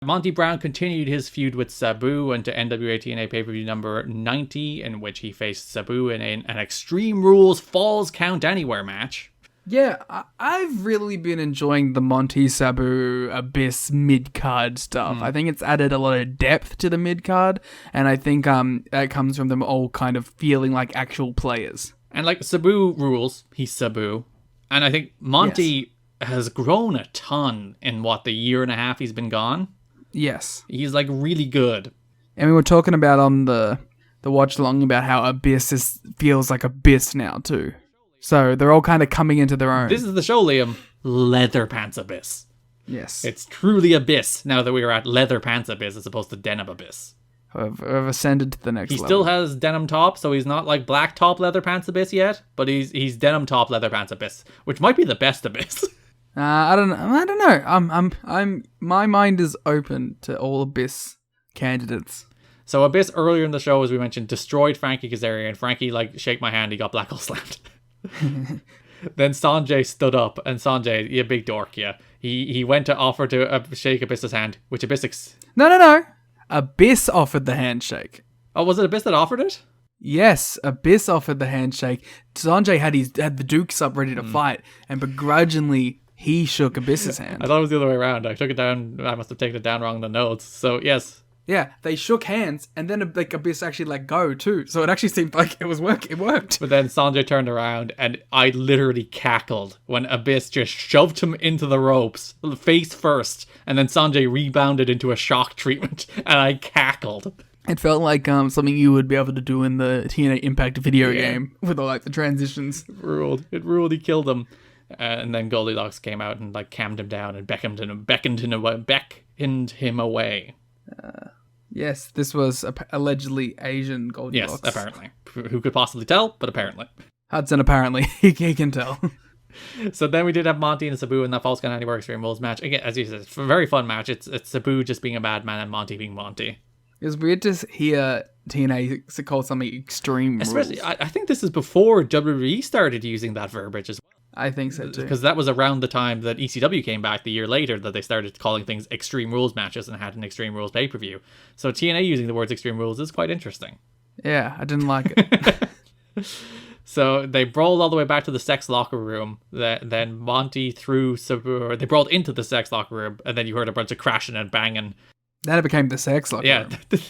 Monty Brown continued his feud with Sabu into NWA-TNA pay-per-view number 90, in which he faced Sabu in an Extreme Rules Falls Count Anywhere match. Yeah, I've really been enjoying the Monty Sabu Abyss mid-card stuff. I think it's added a lot of depth to the mid-card, and I think that comes from them all kind of feeling like actual players. And like, Sabu rules, he's Sabu. And I think Monty has grown a ton in the year and a half he's been gone. Yes. He's like really good. And we were talking about on the watch along about how Abyss feels like Abyss now too. So they're all kind of coming into their own. This is the show, Liam. Leather Pants Abyss. Yes. It's truly Abyss now that we are at Leather Pants Abyss as opposed to Denim Abyss. Have ascended to the next level. He still has denim top, so he's not like black top Leather Pants Abyss yet, but he's denim top Leather Pants Abyss, which might be the best Abyss. I don't know. My mind is open to all Abyss candidates. So Abyss earlier in the show, as we mentioned, destroyed Frankie Kazarian, and Frankie shake my hand, he got black hole slammed. Then Sanjay stood up, and Sanjay, you big dork, yeah. He went to offer to shake Abyss's hand, which Abyss... No. Abyss offered the handshake. Oh, was it Abyss that offered it? Yes, Abyss offered the handshake. Sanjay had the dukes up ready to fight, and begrudgingly he shook Abyss's hand. I thought it was the other way around. I took it down. I must have taken it down wrong in the notes. So yes. Yeah, they shook hands, and then Abyss actually let go too. So it actually seemed like it worked. But then Sanjay turned around, and I literally cackled when Abyss just shoved him into the ropes, face first, and then Sanjay rebounded into a shock treatment, and I cackled. It felt like something you would be able to do in the TNA Impact video game with all the transitions. It ruled. He killed him, and then Goldilocks came out and calmed him down and beckoned him away. Yes, this was allegedly Asian Goldilocks. Yes, apparently. Who could possibly tell? But apparently. Hudson, apparently. he can tell. So then we did have Monty and Sabu in that Falls Count Anywhere Extreme Rules match. Again, as you said, it's a very fun match. It's Sabu just being a bad man and Monty being Monty. It was weird to hear TNA call something Extreme Especially, Rules. I think this is before WWE started using that verbiage as well. I think so too. Because that was around the time that ECW came back the year later that they started calling things Extreme Rules matches and had an Extreme Rules pay-per-view. So TNA using the words Extreme Rules is quite interesting. Yeah, I didn't like it. So they brawled all the way back to the sex locker room. Then Monty threw Sabu. They brawled into the sex locker room, and then you heard a bunch of crashing and banging. Then it became the sex locker room.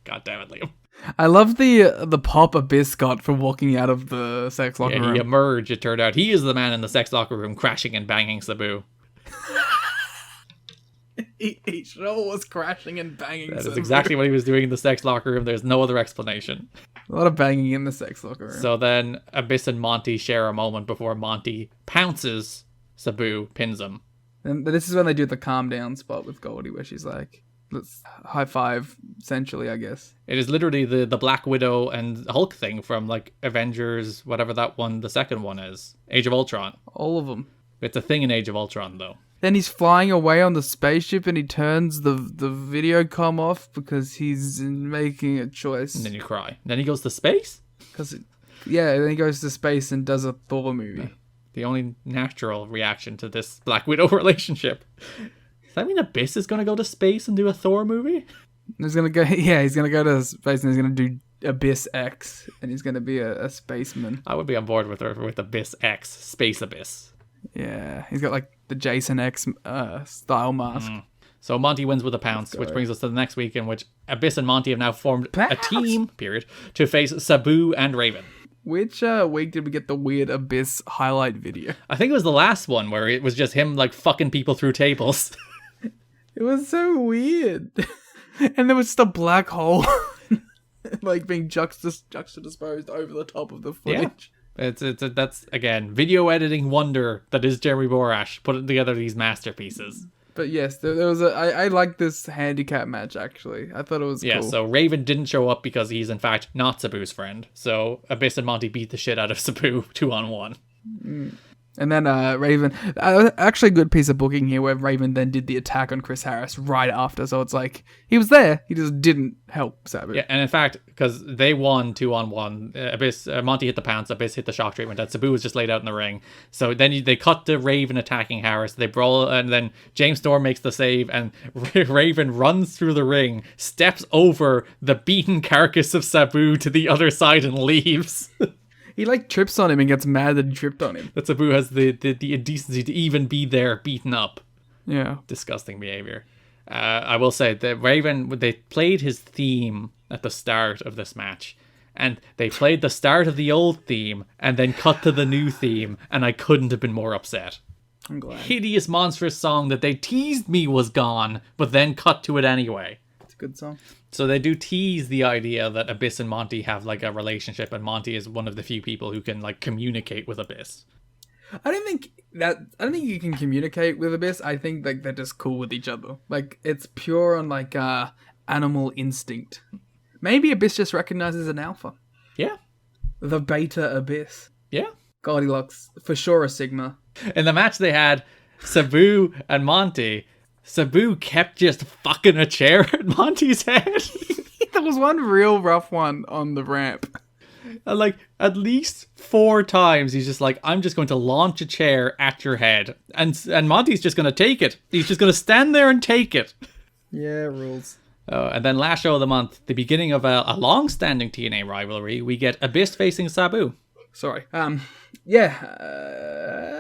God damn it, Liam. I love the pop Abyss got for walking out of the sex locker room. He emerged, it turned out. He is the man in the sex locker room crashing and banging Sabu. he sure was crashing and banging That Sabu. is exactly what he was doing in the sex locker room. There's no other explanation. A lot of banging in the sex locker room. So then Abyss and Monty share a moment before Monty pounces Sabu, pins him. And this is when they do the calm down spot with Goldie where she's like, let's high five, essentially, I guess. It is literally the Black Widow and Hulk thing from Avengers, whatever that one, the second one is. Age of Ultron. All of them. It's a thing in Age of Ultron, though. Then he's flying away on the spaceship and he turns the video comm off because he's making a choice. And then you cry. Then he goes to space? Then he goes to space and does a Thor movie. The only natural reaction to this Black Widow relationship. Does that mean Abyss is going to go to space and do a Thor movie? He's going to go to space and he's going to do Abyss X and he's going to be a spaceman. I would be on board with Abyss X, Space Abyss. Yeah, he's got the Jason X style mask. So Monty wins with a pounce, which brings us to the next week in which Abyss and Monty have now formed a team, to face Sabu and Raven. Which week did we get the weird Abyss highlight video? I think it was the last one where it was just him fucking people through tables. It was so weird. And there was just a black hole being juxtaposed over the top of the footage. Yeah. That's again video editing wonder that is Jeremy Borash putting together these masterpieces. But yes, there was I like this handicap match actually. I thought it was cool. So Raven didn't show up because he's in fact not Sabu's friend. So Abyss and Monty beat the shit out of Sabu 2-on-1. And then Raven, actually a good piece of booking here where Raven then did the attack on Chris Harris right after. So it's like, he was there, he just didn't help Sabu. Yeah, and in fact, because they won 2-on-1, Abyss, Monty hit the pounce, Abyss hit the shock treatment, and Sabu was just laid out in the ring. So then they cut to Raven attacking Harris, they brawl, and then James Storm makes the save, and Raven runs through the ring, steps over the beaten carcass of Sabu to the other side and leaves. He like trips on him and gets mad that he tripped on him. That Sabu has the indecency to even be there beaten up. Yeah. Disgusting behavior. I will say that Raven, they played his theme at the start of this match, and they played the start of the old theme and then cut to the new theme, and I couldn't have been more upset. I'm glad. Hideous, monstrous song that they teased me was gone, but then cut to it anyway. It's a good song. So they do tease the idea that Abyss and Monty have like a relationship, and Monty is one of the few people who can like communicate with Abyss. I don't think you can communicate with Abyss. I think like they're just cool with each other. Like it's pure on like animal instinct. Maybe Abyss just recognizes an alpha. Yeah. The beta Abyss. Yeah. Goldilocks, for sure a Sigma. In the match they had, Sabu and Monty, Sabu kept just fucking a chair at Monty's head. There was one real rough one on the ramp. And like, at least 4 times, he's just like, I'm just going to launch a chair at your head. And Monty's just going to take it. He's just going to stand there and take it. Yeah, rules. Oh, and then last show of the month, the beginning of a long-standing TNA rivalry, we get Abyss facing Sabu. Sorry.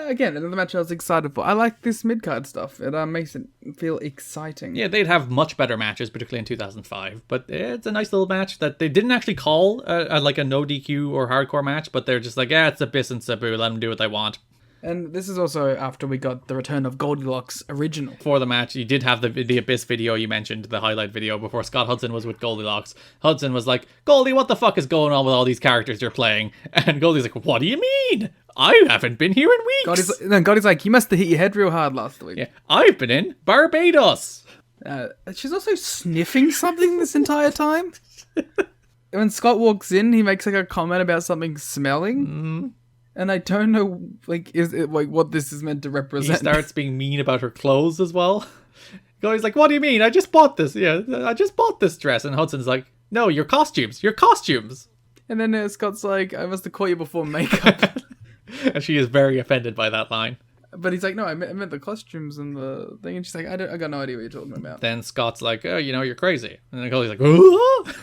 Again, another match I was excited for. I like this mid-card stuff. It makes it feel exciting. Yeah, they'd have much better matches, particularly in 2005. But it's a nice little match that they didn't actually call like a no DQ or hardcore match, but they're just like, yeah, it's Abyss and Sabu, let them do what they want. And this is also after we got the return of Goldilocks original. For the match, you did have the Abyss video you mentioned, the highlight video, before Scott Hudson was with Goldilocks. Hudson was like, Goldie, what the fuck is going on with all these characters you're playing? And Goldie's like, what do you mean? I haven't been here in weeks. Goldie's like, you must have hit your head real hard last week. Yeah, I've been in Barbados. She's also sniffing something this entire time. When Scott walks in, he makes like a comment about something smelling. Mm. And I don't know, like, is it like what this is meant to represent? He starts being mean about her clothes as well. He's like, what do you mean? I just bought this. Yeah, I just bought this dress. And Hudson's like, no, your costumes. And then Scott's like, I must have caught you before makeup. And she is very offended by that line. But he's like, no, I meant the costumes and the thing. And she's like, I got no idea what you're talking about. Then Scott's like, oh, you're crazy. And then Goldie's like, oh.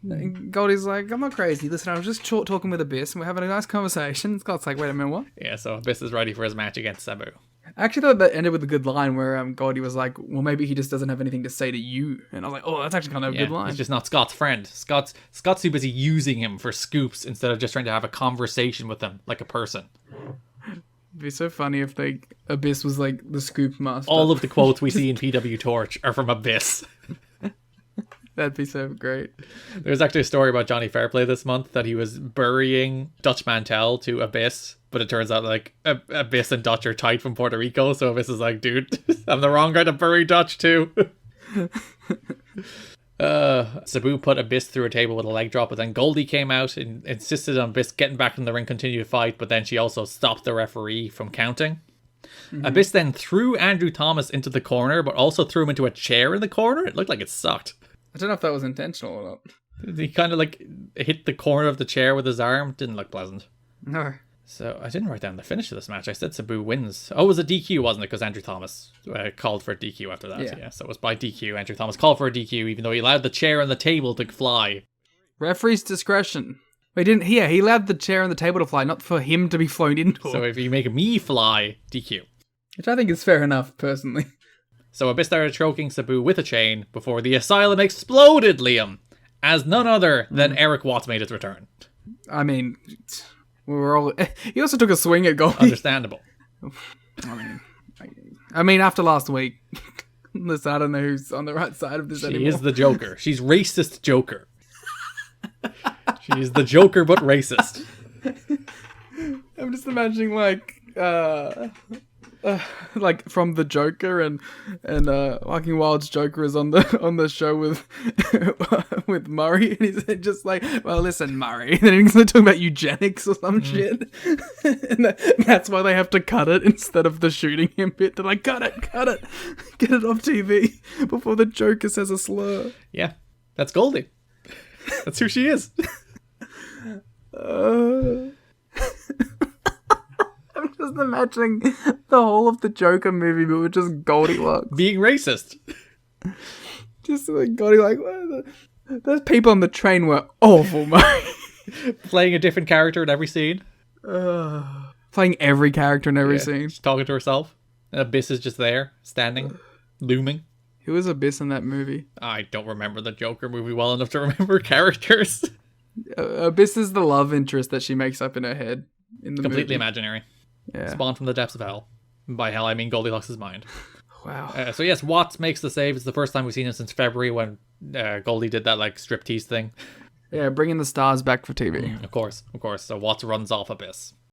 And Goldie's like, I'm not crazy. Listen, I was just talking with Abyss and we're having a nice conversation. Scott's like, wait a minute, what? Yeah, so Abyss is ready for his match against Sabu. I actually thought that ended with a good line where Goldie was like, well, maybe he just doesn't have anything to say to you. And I was like, oh, that's actually kind of a good line. He's just not Scott's friend. Scott's too busy using him for scoops instead of just trying to have a conversation with him like a person. It'd be so funny if Abyss was like the scoop master. All of the quotes we see in PW Torch are from Abyss. That'd be so great. There's actually a story about Johnny Fairplay this month that he was burying Dutch Mantel to Abyss, but it turns out like Abyss and Dutch are tight from Puerto Rico, so Abyss is like, dude, I'm the wrong guy to bury Dutch too. Sabu put Abyss through a table with a leg drop, but then Goldie came out and insisted on Abyss getting back in the ring, continue to fight, but then she also stopped the referee from counting. Mm-hmm. Abyss then threw Andrew Thomas into the corner, but also threw him into a chair in the corner. It looked like it sucked. I don't know if that was intentional or not. He kind of like hit the corner of the chair with his arm. Didn't look pleasant. No. So I didn't write down the finish of this match. I said Sabu wins. Oh, it was a DQ, wasn't it? Because Andrew Thomas called for a DQ after that. Yeah, so it was by DQ. Andrew Thomas called for a DQ, even though he allowed the chair and the table to fly. Referee's discretion. He didn't. Yeah, he allowed the chair and the table to fly, not for him to be flown into. So if you make me fly, DQ. Which I think is fair enough, personally. So Abyss started choking Sabu with a chain before the asylum exploded, Liam, as none other than Eric Watts made his return. I mean, we were all... He also took a swing at Goldie. Understandable. I mean, after last week, listen, I don't know who's on the right side of this anymore. She is the Joker. She's racist Joker. She's the Joker, but racist. I'm just imagining, like... Like from the Joker and Walking Wild's Joker is on the show with with Murray, and he's just like, well, listen, Murray, and then he's talking about eugenics or some shit, and that's why they have to cut it instead of the shooting him bit. They're like, cut it, get it off TV before the Joker says a slur. Yeah, that's Goldie. That's who she is. I'm just imagining the whole of the Joker movie, but with just Goldilocks being racist. Just like Goldilocks. Those people on the train were awful, mate. Playing a different character in every scene. Playing every character in every scene. She's talking to herself. And Abyss is just there, standing, looming. Who was Abyss in that movie? I don't remember the Joker movie well enough to remember characters. Abyss is the love interest that she makes up in her head in the Completely movie. imaginary. Yeah. Spawned from the depths of hell. By hell, I mean Goldilocks' mind. Wow. So yes, Watts makes the save. It's the first time we've seen him since February when Goldie did that like striptease thing. Yeah, bringing the stars back for TV. Of course. So Watts runs off Abyss.